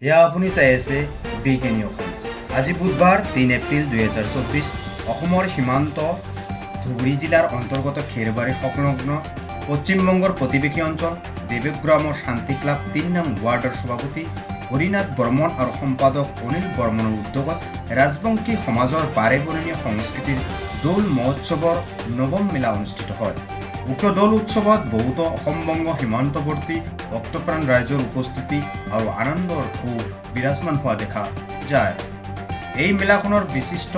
এয়া আপুনি চাই আছে বিজ্ঞানী অসম। আজি বুধবাৰ ৩ এপ্ৰিল ২০২৪ অসমৰ সীমান্ত ধুবুৰী জিলাৰ অন্তৰ্গত খেৰবাৰী সংলগ্ন পশ্চিমবংগৰ প্ৰতিবেশী অঞ্চল দেৱগ্ৰামৰ শান্তি ক্লাব ৩ নং ৱাৰ্ডৰ সভাপতি হৰিনাথ বৰ্মন আৰু সম্পাদক অনিল বৰ্মনৰ উদ্যোগত ৰাজবংশী সমাজৰ বাৰে বৰণীয় সংস্কৃতিৰ দৌল মহোৎসৱৰ নৱম মেলা অনুষ্ঠিত হয়। উক্ত দৌল উৎসৱত বহুতো অসমবংগ সীমান্তৱৰ্তী ভক্তপ্ৰাণ ৰাইজৰ উপস্থিতি আৰু আনন্দৰ ঢৌ বিৰাজমান হোৱা দেখা যায়। এই মেলাখনৰ বিশিষ্ট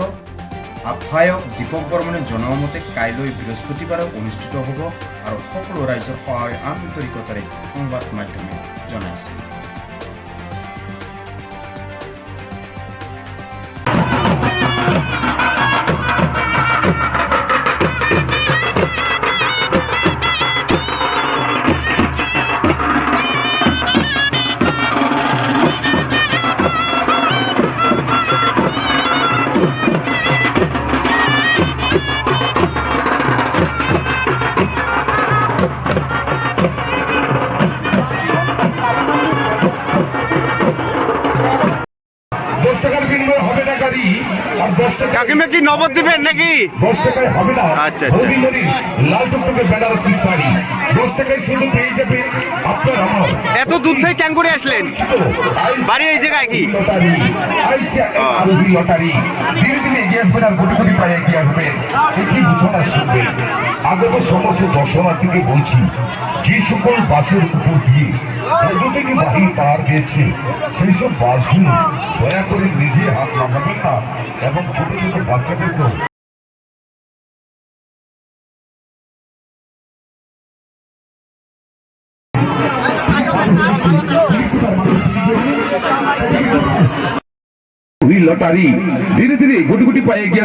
আহ্বায়ক দীপক বৰ্মনে জনোৱা মতে কাইলৈ বৃহস্পতিবাৰে অনুষ্ঠিত হ'ব আৰু সকলো ৰাইজৰ সহায় আন্তৰিকতাৰে সংবাদ মাধ্যমে জনাইছে। কাকিমা কি নগদ দিবেন নাকি? 10 টাকায় হবে না। আচ্ছা লাল টুকটুকে বেনারসি শাড়ি 10 টাকায় শুধু পেয়ে যাবেন আপনার আমার। এত দূর থেকে কেন করে আসলেন? বাড়ি এই জায়গায় কি? লটারি আরবি লটারি ধীরে ধীরে এগিয়ে আসবেন আর কোটি কোটি পায়ে এগিয়ে আসবেন। একই ঘোষণা শুনবেন। আগত সমস্ত দর্শনার্থীকে বলছি, যে সকল বাসের উপর দিয়ে পর্যটনী বাহিনী পার দিয়েছে সেই সব বাসগুলো দয়া করে নিজে হাত লাগাবেন না এবং ছোট ছোট বাচ্চাদেরকেও লটারি ধীরে ধীরে গুটি গুটি পায়ে গিয়ে